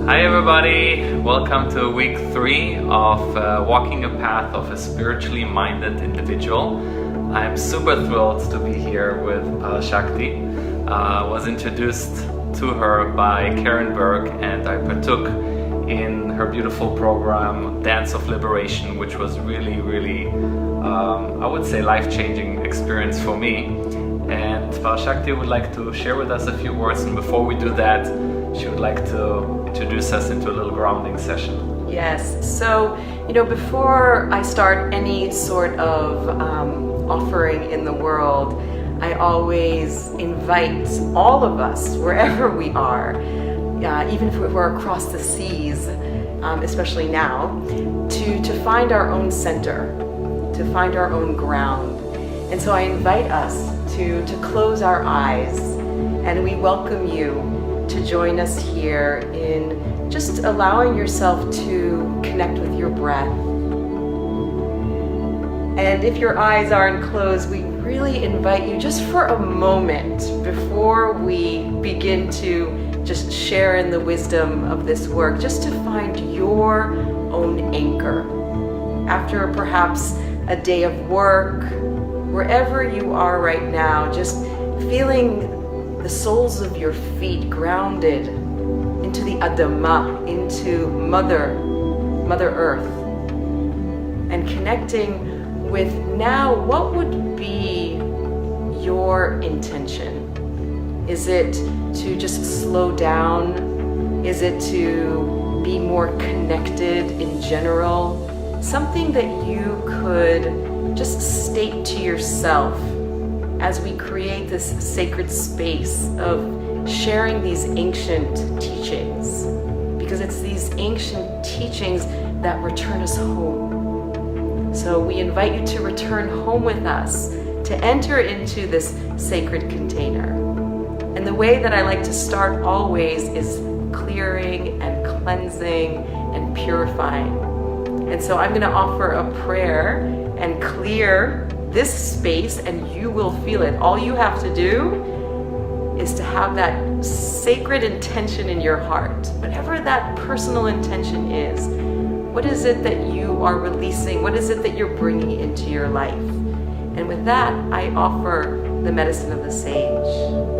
Hi everybody, welcome to week 3 of Walking a Path of a Spiritually Minded Individual. I'm super thrilled to be here with Parashakti. Was introduced to her by Karen Berg, and I partook in her beautiful program Dance of Liberation, which was really I would say life-changing experience for me. And Parashakti would like to share with us a few words, and before we do that, she would like to introduce us into a little grounding session. Yes, so before I start any sort of offering in the world, I always invite all of us, wherever we are, even if we're across the seas, especially now, to find our own center, to find our own ground. And so I invite us to close our eyes, and we welcome you to join us here in just allowing yourself to connect with your breath. And if your eyes aren't closed, we really invite you just for a moment before we begin to just share in the wisdom of this work, just to find your own anchor. After perhaps a day of work, wherever you are right now, just feeling the soles of your feet grounded into the Adama, into Mother Earth, and connecting with now what would be your intention. Is it to just slow down? Is it to be more connected in general? Something that you could just state to yourself as we create this sacred space of sharing these ancient teachings, because it's these ancient teachings that return us home. So we invite you to return home with us, to enter into this sacred container. And the way that I like to start always is clearing and cleansing and purifying. And so I'm going to offer a prayer and clear this space, and you will feel it. All you have to do is to have that sacred intention in your heart, whatever that personal intention is. What is it that you are releasing? What is it that you're bringing into your life? And with that, I offer the medicine of the sage.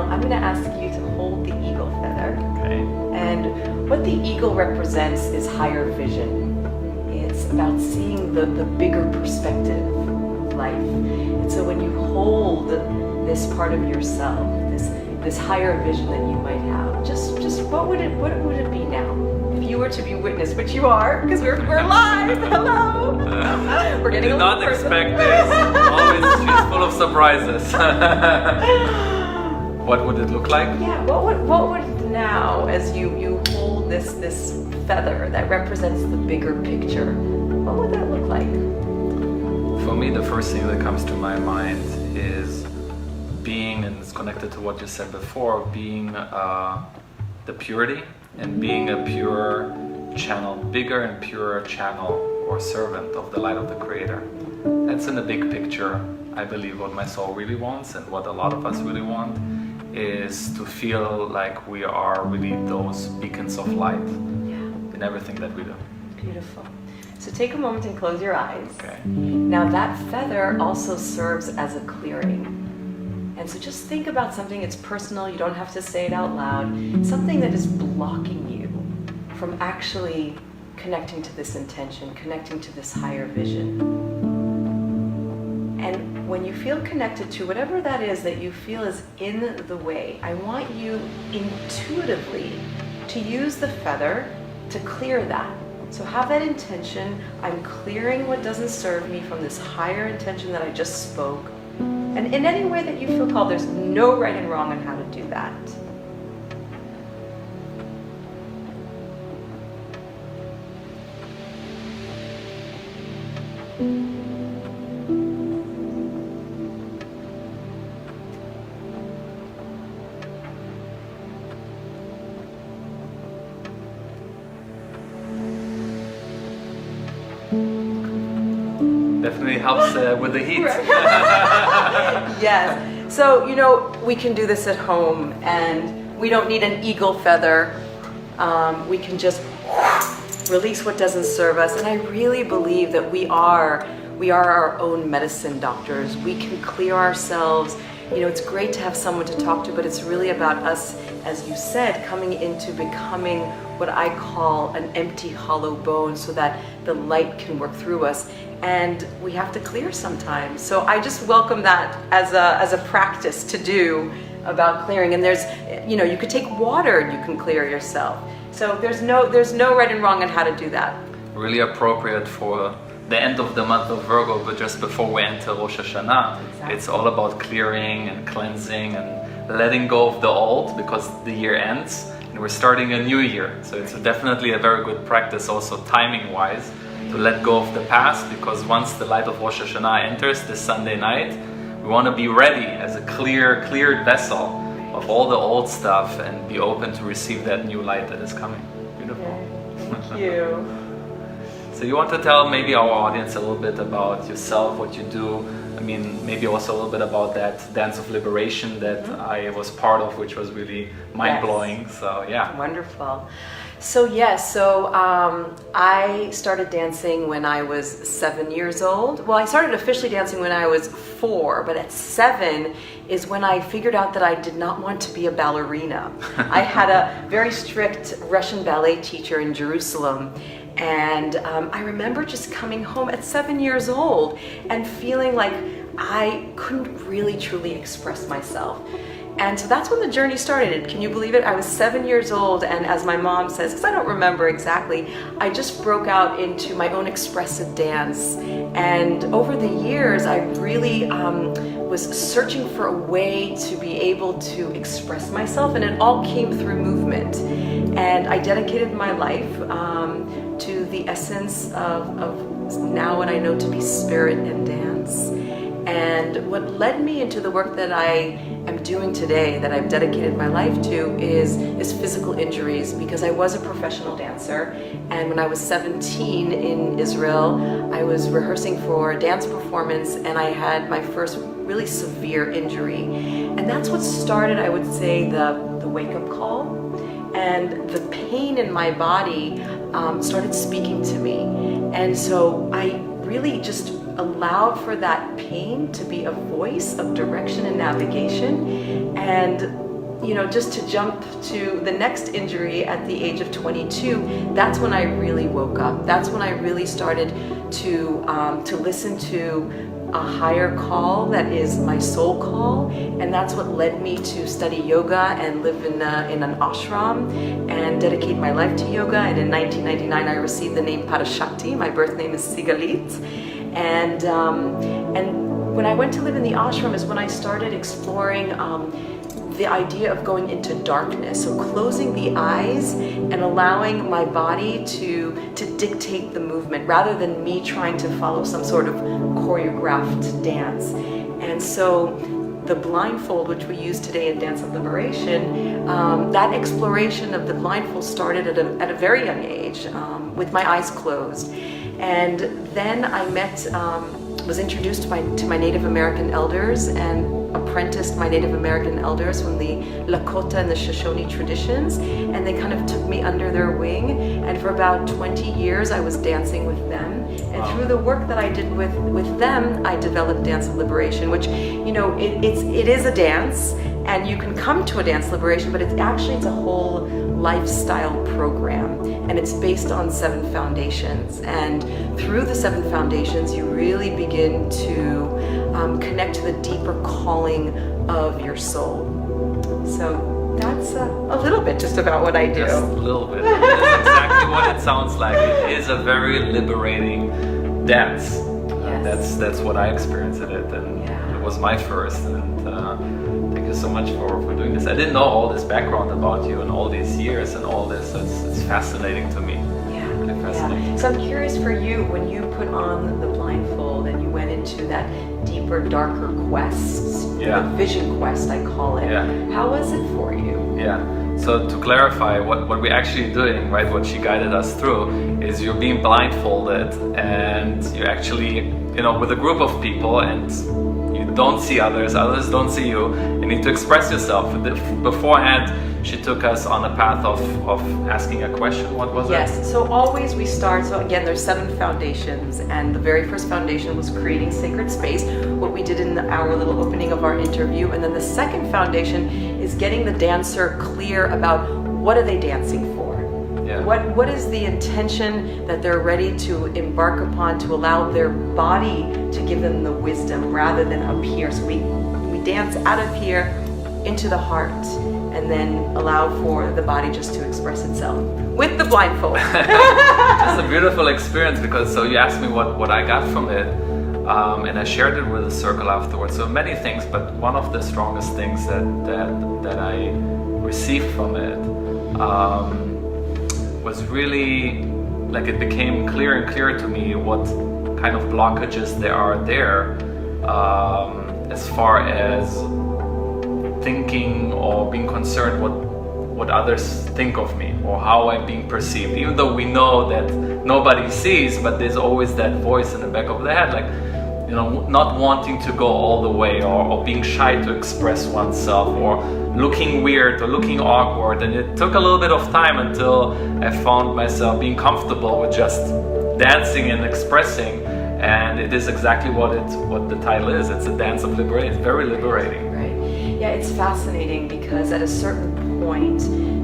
I'm going to ask you to hold the eagle feather. Okay. And what the eagle represents is higher vision. It's about seeing the bigger perspective of life. And so when you hold this part of yourself, this higher vision that you might have, just what would it be now? If you were to be witnessed, which you are, because we're live. Hello. We're getting I did not expect this. Always, she's full of surprises. What would it look like? Yeah, what would now, as you hold this feather that represents the bigger picture, what would that look like? For me, the first thing that comes to my mind is being, and it's connected to what you said before, being the purity and being a pure channel, bigger and purer channel or servant of the light of the Creator. That's in the big picture, I believe, what my soul really wants, and what a lot of us really want, is to feel like we are really those beacons of light in everything that we do. Beautiful. So take a moment and close your eyes. Okay. Now that feather also serves as a clearing. And so just think about something, it's personal, you don't have to say it out loud, something that is blocking you from actually connecting to this intention, connecting to this higher vision. And when you feel connected to whatever that is that you feel is in the way, I want you intuitively to use the feather to clear that. So have that intention, I'm clearing what doesn't serve me from this higher intention that I just spoke. And in any way that you feel called, there's no right and wrong on how to do that. definitely helps with the heat. Yes. So, we can do this at home, and we don't need an eagle feather. We can just release what doesn't serve us. And I really believe that we are our own medicine doctors. We can clear ourselves. It's great to have someone to talk to, but it's really about us, as you said, coming into becoming what I call an empty, hollow bone, so that the light can work through us. And we have to clear sometimes. So I just welcome that as a practice to do about clearing. And there's, you could take water and you can clear yourself. So there's no right and wrong on how to do that. Really appropriate for the end of the month of Virgo, but just before we enter Rosh Hashanah. Exactly. It's all about clearing and cleansing and letting go of the old, because the year ends and we're starting a new year. So it's definitely a very good practice also timing-wise to let go of the past, because once the light of Rosh Hashanah enters this Sunday night, we want to be ready as a cleared vessel of all the old stuff and be open to receive that new light that is coming. Beautiful. Thank you. So you want to tell maybe our audience a little bit about yourself, what you do? I mean, maybe also a little bit about that dance of liberation that I was part of, which was really mind-blowing. Yes. So yeah. Wonderful. So I started dancing when I was 7 years old. Well, I started officially dancing when I was 4, but at 7 is when I figured out that I did not want to be a ballerina. I had a very strict Russian ballet teacher in Jerusalem. And I remember just coming home at 7 years old and feeling like I couldn't really truly express myself. And so that's when the journey started. Can you believe it? I was 7 years old, and as my mom says, because I don't remember exactly, I just broke out into my own expressive dance. And over the years, I really was searching for a way to be able to express myself, and it all came through movement. And I dedicated my life to the essence of now what I know to be spirit and dance. And what led me into the work that I am doing today, that I've dedicated my life to, is physical injuries, because I was a professional dancer. And when I was 17 in Israel, I was rehearsing for a dance performance, and I had my first really severe injury. And that's what started, I would say, the wake-up call. And the pain in my body started speaking to me. And so I really just allowed for that pain to be a voice of direction and navigation. And just to jump to the next injury at the age of 22, that's when I really woke up. That's when I really started to listen to a higher call that is my soul call, and that's what led me to study yoga and live in an ashram and dedicate my life to yoga. And in 1999, I received the name Parashakti. My birth name is Sigalit, and when I went to live in the ashram is when I started exploring the idea of going into darkness, so closing the eyes and allowing my body to dictate the movement rather than me trying to follow some sort of choreographed dance. And so the blindfold, which we use today in Dance of Liberation, that exploration of the blindfold started at a very young age, with my eyes closed. And then I was introduced to my Native American elders and apprenticed my Native American elders from the Lakota and the Shoshone traditions, and they kind of took me under their wing, and for about 20 years I was dancing with them. And through the work that I did with them, I developed Dance of Liberation, which, it is a dance, and you can come to a dance liberation, but it's a whole lifestyle program, and it's based on 7 foundations. And through the 7 foundations, you really begin to connect to the deeper calling of your soul. So that's a little bit just about what I do. Just a little bit. That's exactly what it sounds like. It is a very liberating dance. Yes. That's what I experienced in it, and it was my first. And thank you so much for doing this. I didn't know all this background about you and all these years and all this. It's fascinating to me. Really fascinating. Yeah. So I'm curious for you, when you put on the blindfold and you went into that deeper, darker quest, the vision quest, I call it. How was it for you? So to clarify, what we're actually doing, right, what she guided us through, is you're being blindfolded and you actually with a group of people and you don't see others don't see you, you need to express yourself. Beforehand, she took us on a path of asking a question. What was it? Yes, so always we start, so again, there's 7 foundations, and the very first foundation was creating sacred space, what we did in our little opening of our interview, and then the second foundation is getting the dancer clear about what are they dancing for. Yeah. What is the intention that they're ready to embark upon to allow their body to give them the wisdom rather than up here. So we dance out of here into the heart and then allow for the body just to express itself with the blindfold. It's a beautiful experience because so you asked me what I got from it, and I shared it with the circle afterwards. So many things, but one of the strongest things that I received from it was really like it became clearer and clearer to me what kind of blockages there are there as far as thinking or being concerned what others think of me or how I'm being perceived, even though we know that nobody sees, but there's always that voice in the back of the head, like not wanting to go all the way or being shy to express oneself or looking weird or looking awkward. And it took a little bit of time until I found myself being comfortable with just dancing and expressing, and it is exactly what the title is. It's a dance of liberation. It's very liberating. Right. Yeah, it's fascinating because at a certain point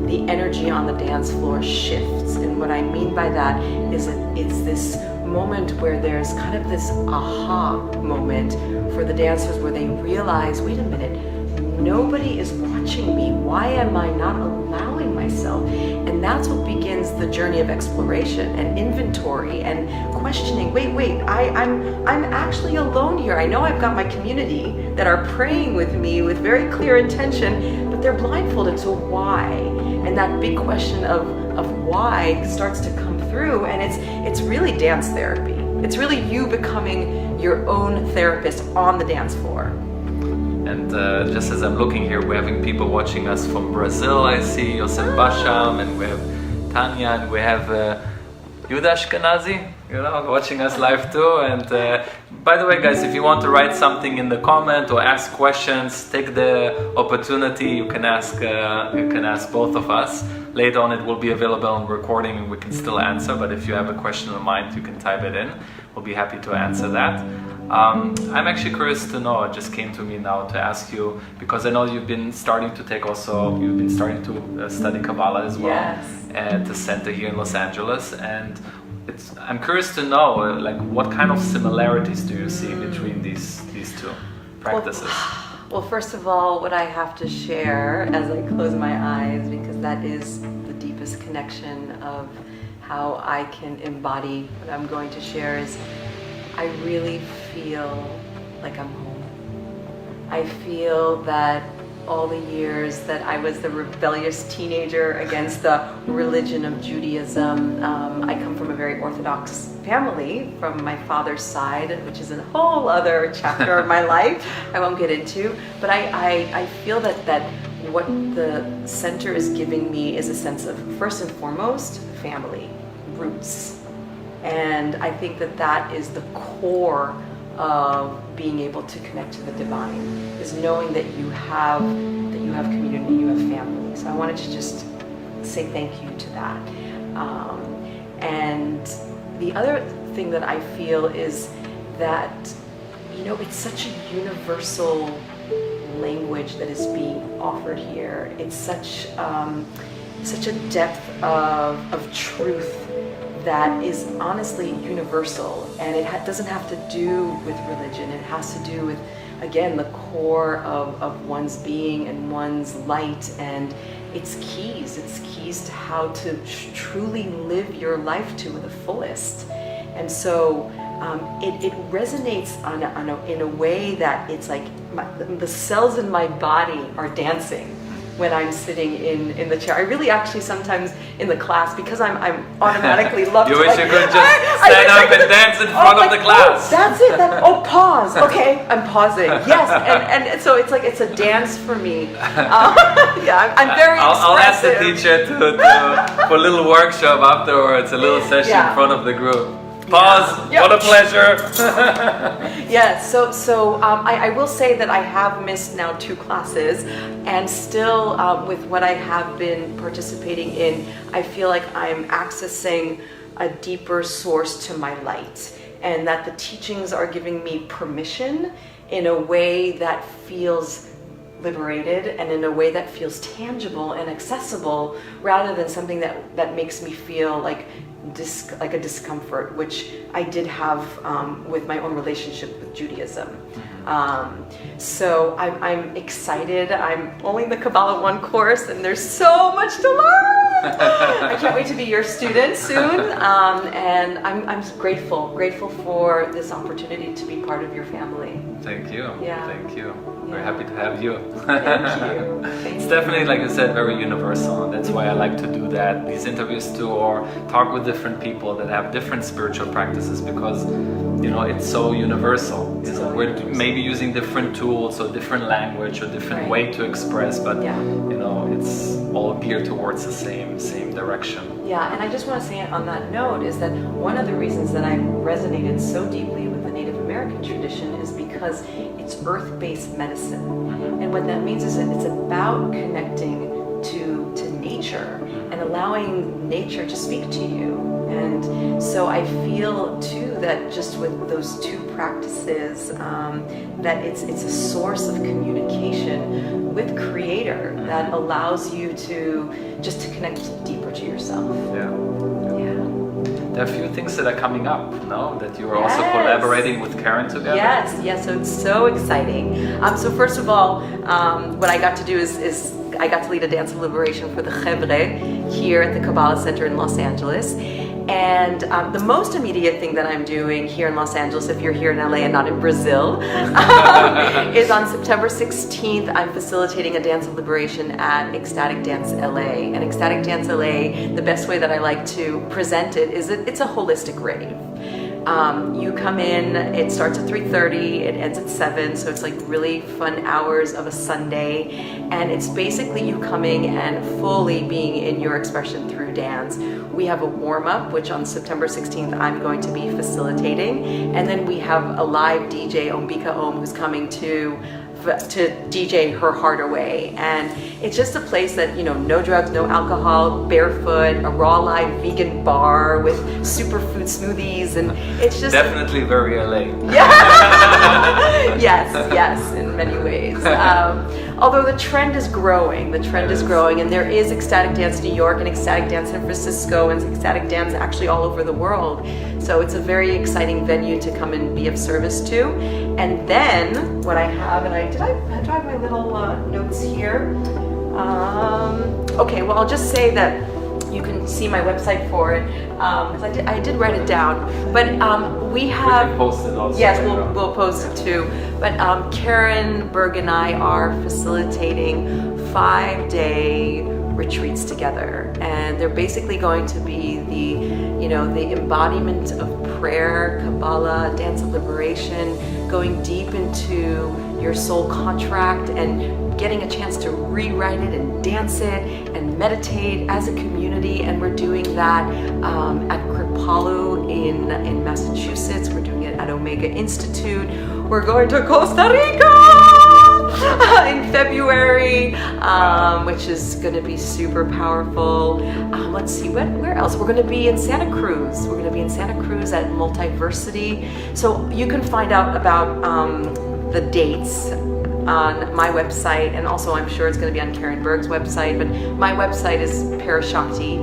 the energy on the dance floor shifts, and what I mean by that is it's this moment where there's kind of this aha moment for the dancers where they realize, wait a minute, nobody is watching me. Why am I not allowing myself? And that's what begins the journey of exploration and inventory and questioning. Wait, I'm actually alone here. I know I've got my community that are praying with me with very clear intention, but they're blindfolded, so why? And that big question of why starts to come through, and it's really dance therapy. It's really you becoming your own therapist on the dance floor. And just as I'm looking here, we're having people watching us from Brazil. I see Yosef Basham, and we have Tanya, and we have Yuda Ashkenazi, watching us live too. And by the way, guys, if you want to write something in the comment or ask questions, take the opportunity. You can ask both of us. Later on, it will be available on recording, and we can still answer. But if you have a question in mind, you can type it in. We'll be happy to answer that. I'm actually curious to know, it just came to me now to ask you, because I know you've been starting to study Kabbalah as well. Yes. At the center here in Los Angeles, and I'm curious to know like what kind of similarities do you see between these two practices? Well, first of all, what I have to share as I close my eyes, because that is the deepest connection of how I can embody what I'm going to share, is I really feel like I'm home. I feel that all the years that I was the rebellious teenager against the religion of Judaism, I come from a very Orthodox family from my father's side, which is a whole other chapter of my life I won't get into, but I feel that what the center is giving me is a sense of, first and foremost, family, roots. And I think that is the core of being able to connect to the divine, is knowing that you have community, you have family. So I wanted to just say thank you to that. And the other thing that I feel is that, it's such a universal language that is being offered here. It's such a depth of truth that is honestly universal, and it doesn't have to do with religion. It has to do with, again, the core of one's being and one's light, and it's keys to how to truly live your life to the fullest. And so it resonates in a way that it's like the cells in my body are dancing when I'm sitting in the chair. I really actually sometimes in the class, because I'm automatically love to, you wish you could just stand up and dance in front of the class. Oh, that's it. Pause. Okay, I'm pausing. Yes, and so it's like it's a dance for me. Yeah, I'm very expressive. I'll ask the teacher for a little workshop afterwards, a little session in front of the group. Pause. Yeah. What a pleasure. Yeah, so I will say that I have missed now 2 classes, and still with what I have been participating in, I feel like I'm accessing a deeper source to my light, and that the teachings are giving me permission in a way that feels liberated and in a way that feels tangible and accessible, rather than something that makes me feel like a discomfort, which I did have with my own relationship with Judaism. So I'm excited. I'm only in the Kabbalah 1 course, and there's so much to learn. I can't wait to be your student soon, and I'm grateful for this opportunity to be part of your family. Thank you. Yeah. Thank you. Yeah. We're happy to have you. Thank you. It's definitely, like you said, very universal, and that's why I like to do that, these interviews too, or talk with different people that have different spiritual practices, because it's so universal. We're maybe using different tools or different language or different way to express, but it's all geared towards the same direction. Yeah, and I just want to say on that note is that one of the reasons that I resonated so deeply with the Native American tradition is because it's earth-based medicine. And what that means is that it's about connecting to nature and allowing nature to speak to you. And so I feel too that just with those 2 practices, that it's a source of communication with Creator that allows you to connect deeper to yourself. Yeah. Yeah. There are a few things that are coming up, no? That you are also collaborating with Karen together? Yes, so it's so exciting. So first of all, what I got to do is I got to lead a dance of liberation for the Chevre here at the Kabbalah Center in Los Angeles. And the most immediate thing that I'm doing here in Los Angeles, if you're here in LA and not in Brazil, is on September 16th, I'm facilitating a dance of liberation at Ecstatic Dance LA. And Ecstatic Dance LA, the best way that I like to present it is it's a holistic rave. You come in, it starts at 3:30, it ends at 7, so it's like really fun hours of a Sunday, and it's basically you coming and fully being in your expression through dance. We have a warm-up, which on September 16th I'm going to be facilitating, and then we have a live DJ, Ombika Om, who's coming to DJ her heart away. And it's just a place that, no drugs, no alcohol, barefoot, a raw live vegan bar with superfood smoothies, and it's just definitely very LA. Yeah. yes, in many ways. Although the trend is growing, and there is Ecstatic Dance New York and Ecstatic Dance San Francisco and Ecstatic Dance actually all over the world. So it's a very exciting venue to come and be of service to. And then what I have, and do I have my little notes here? Okay, well I'll just say that you can see my website for it, because I did write it down. But we have. We can post it also. Yes, we'll post it too. But Karen Berg and I are facilitating 5-day retreats together, and they're basically going to be the embodiment of prayer, Kabbalah, dance of liberation, going deep into your soul contract and getting a chance to rewrite it and dance it and meditate as a community. And we're doing that at Kripalu in Massachusetts. We're doing it at Omega Institute. We're going to Costa Rica in February, which is going to be super powerful. Let's see, where else? We're going to be in Santa Cruz. We're going to be in Santa Cruz at Multiversity. So you can find out about the dates on my website, and also I'm sure it's going to be on Karen Berg's website, but my website is Parashakti,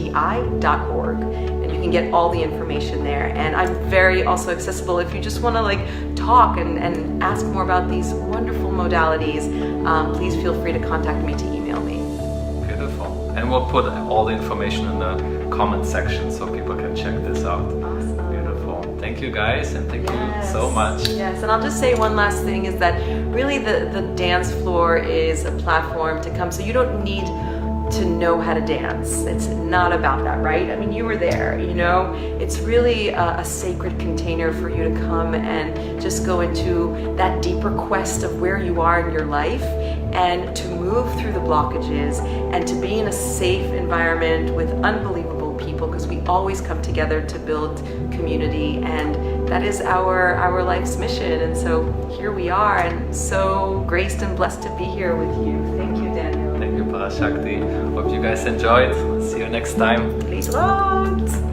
Parashakti.org, and you can get all the information there. And I'm very also accessible if you just want to talk and ask more about these wonderful modalities. Please feel free to contact me, to email me. Beautiful. And we'll put all the information in the comment section so people can check this out. Awesome. Thank you guys, and thank you so much. Yes, and I'll just say one last thing is that really the dance floor is a platform to come, so you don't need to know how to dance. It's not about that, right? I mean, you were there, you know? It's really a sacred container for you to come and just go into that deeper quest of where you are in your life and to move through the blockages and to be in a safe environment with unbelievable people, because we always come together to build community, and that is our life's mission. And so here we are, and so graced and blessed to be here with you. Thank you, Daniel. Thank you, Parashakti. Hope you guys enjoyed. See you next time. Peace out.